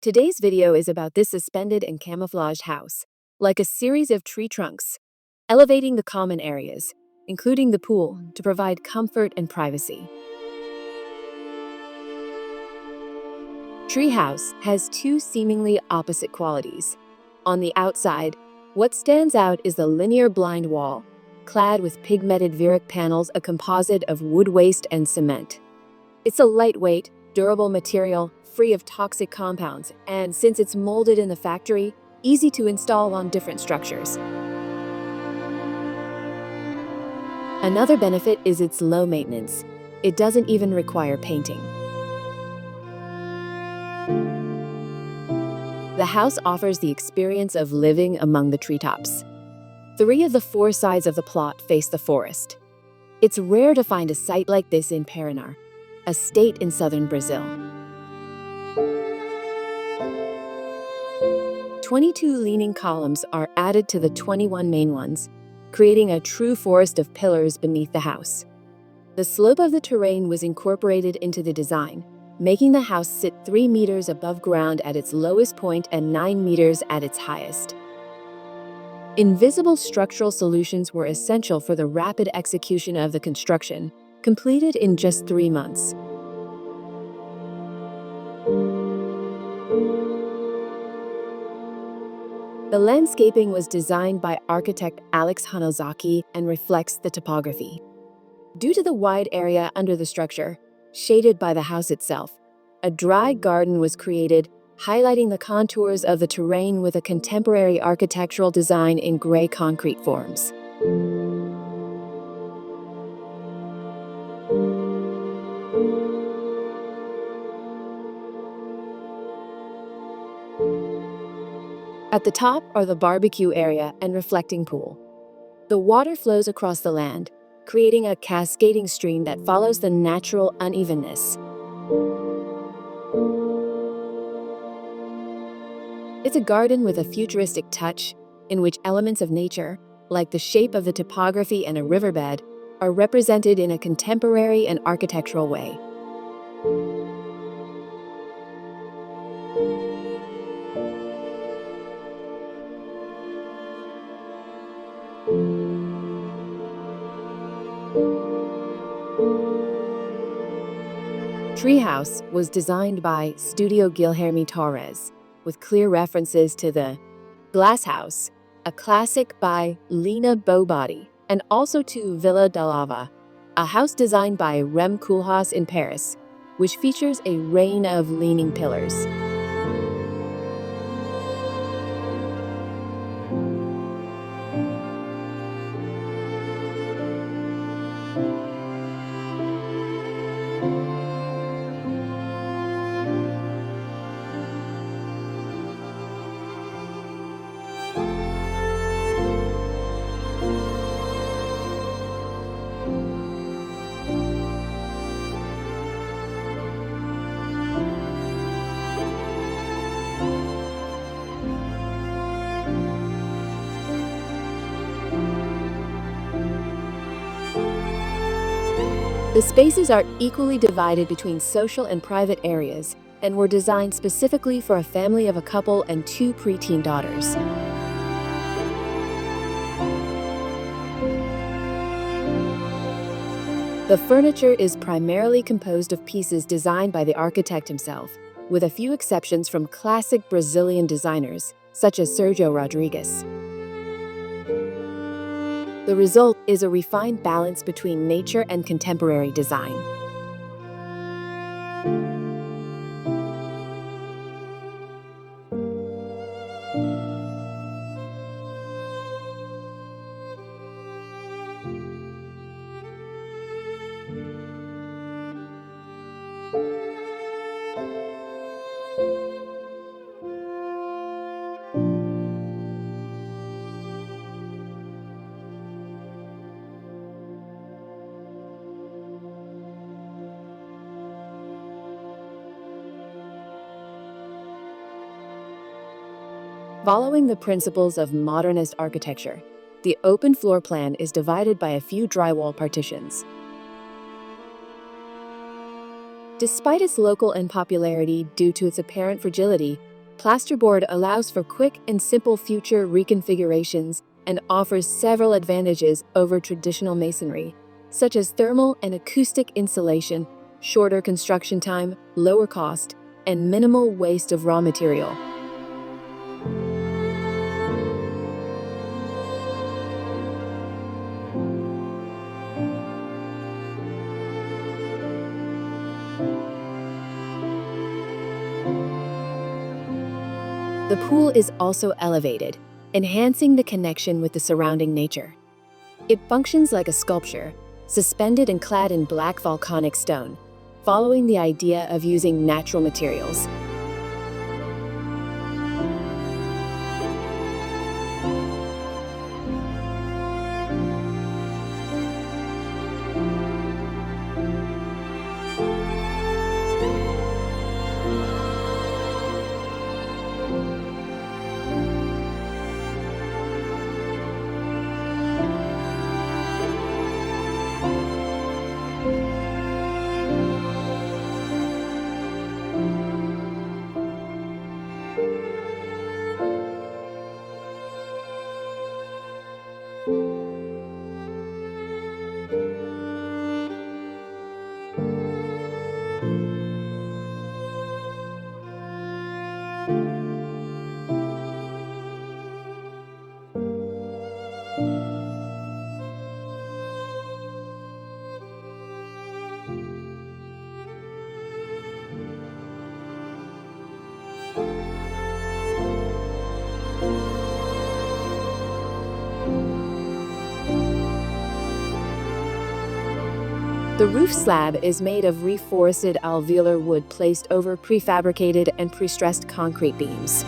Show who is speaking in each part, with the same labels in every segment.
Speaker 1: Today's video is about this suspended and camouflaged house, like a series of tree trunks, elevating the common areas, including the pool, to provide comfort and privacy. Treehouse has two seemingly opposite qualities. On the outside, what stands out is the linear blind wall, clad with pigmented Viric panels, a composite of wood waste and cement. It's a lightweight, durable material, free of toxic compounds, and since it's molded in the factory, easy to install on different structures. Another benefit is its low maintenance. It doesn't even require painting. The house offers the experience of living among the treetops. 3 of the 4 sides of the plot face the forest. It's rare to find a site like this in Paraná, a state in southern Brazil. 22 leaning columns are added to the 21 main ones, creating a true forest of pillars beneath the house. The slope of the terrain was incorporated into the design, making the house sit 3 meters above ground at its lowest point and 9 meters at its highest. Invisible structural solutions were essential for the rapid execution of the construction, completed in just 3 months. The landscaping was designed by architect Alex Hanozaki and reflects the topography. Due to the wide area under the structure, shaded by the house itself, a dry garden was created, highlighting the contours of the terrain with a contemporary architectural design in gray concrete forms. At the top are the barbecue area and reflecting pool. The water flows across the land, creating a cascading stream that follows the natural unevenness. It's a garden with a futuristic touch, in which elements of nature, like the shape of the topography and a riverbed, are represented in a contemporary and architectural way. Treehouse was designed by Estúdio Guilherme Torres, with clear references to the Glass House, a classic by Lina Bowbody, and also to Villa da Lava, a house designed by Rem Koolhaas in Paris, which features a rain of leaning pillars. The spaces are equally divided between social and private areas and were designed specifically for a family of a couple and 2 preteen daughters. The furniture is primarily composed of pieces designed by the architect himself, with a few exceptions from classic Brazilian designers, such as Sergio Rodrigues. The result is a refined balance between nature and contemporary design. Following the principles of modernist architecture, the open floor plan is divided by a few drywall partitions. Despite its local unpopularity due to its apparent fragility, Plasterboard allows for quick and simple future reconfigurations and offers several advantages over traditional masonry, such as thermal and acoustic insulation, shorter construction time, lower cost, and minimal waste of raw material. The pool is also elevated, enhancing the connection with the surrounding nature. It functions like a sculpture, suspended and clad in black volcanic stone, following the idea of using natural materials. The roof slab is made of reforested alveolar wood placed over prefabricated and prestressed concrete beams.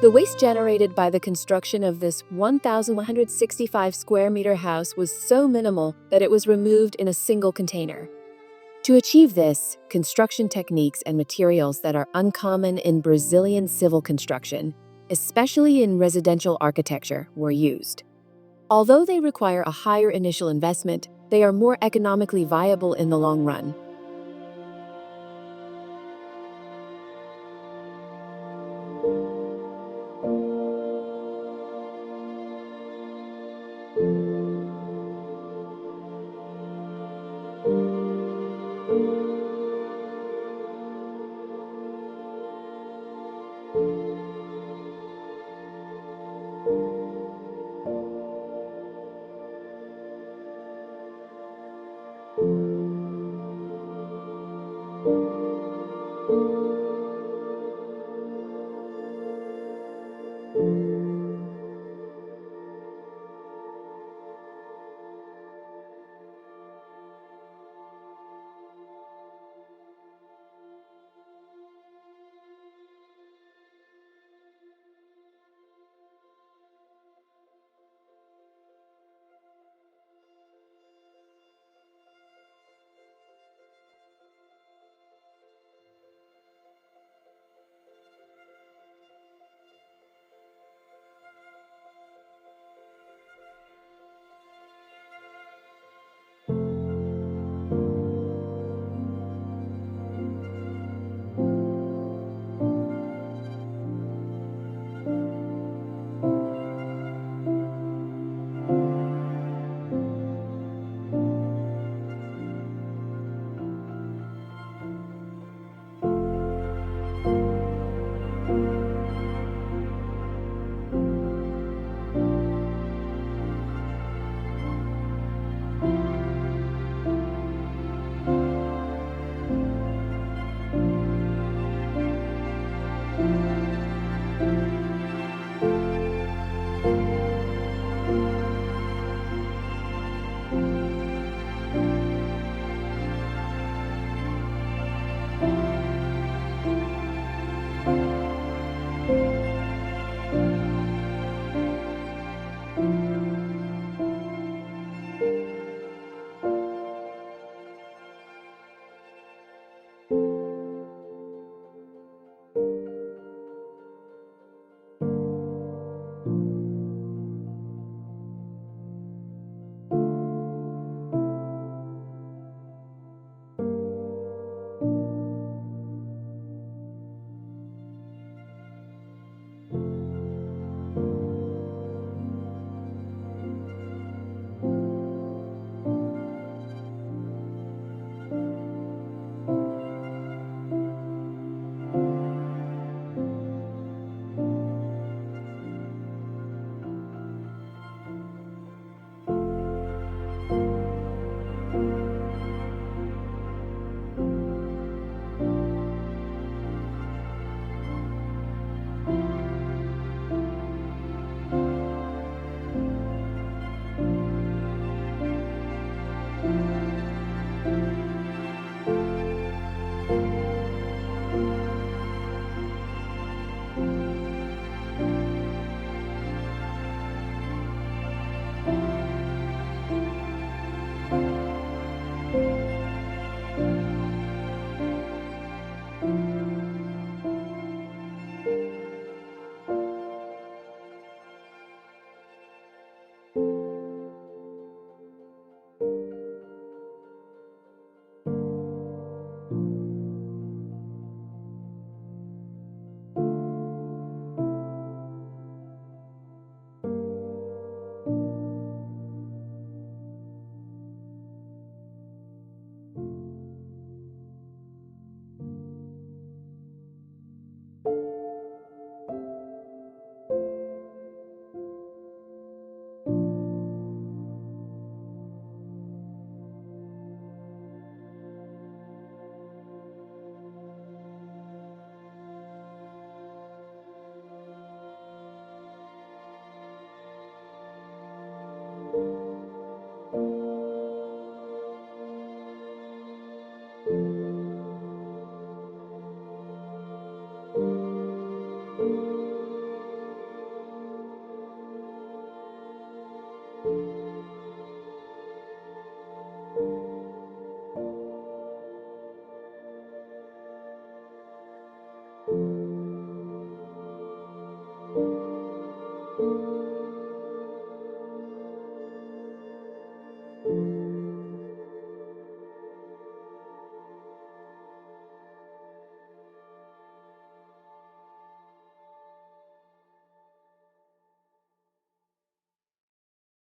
Speaker 1: The waste generated by the construction of this 1,165 square meter house was so minimal that it was removed in a single container. To achieve this, construction techniques and materials that are uncommon in Brazilian civil construction, especially in residential architecture, were used. Although they require a higher initial investment, they are more economically viable in the long run.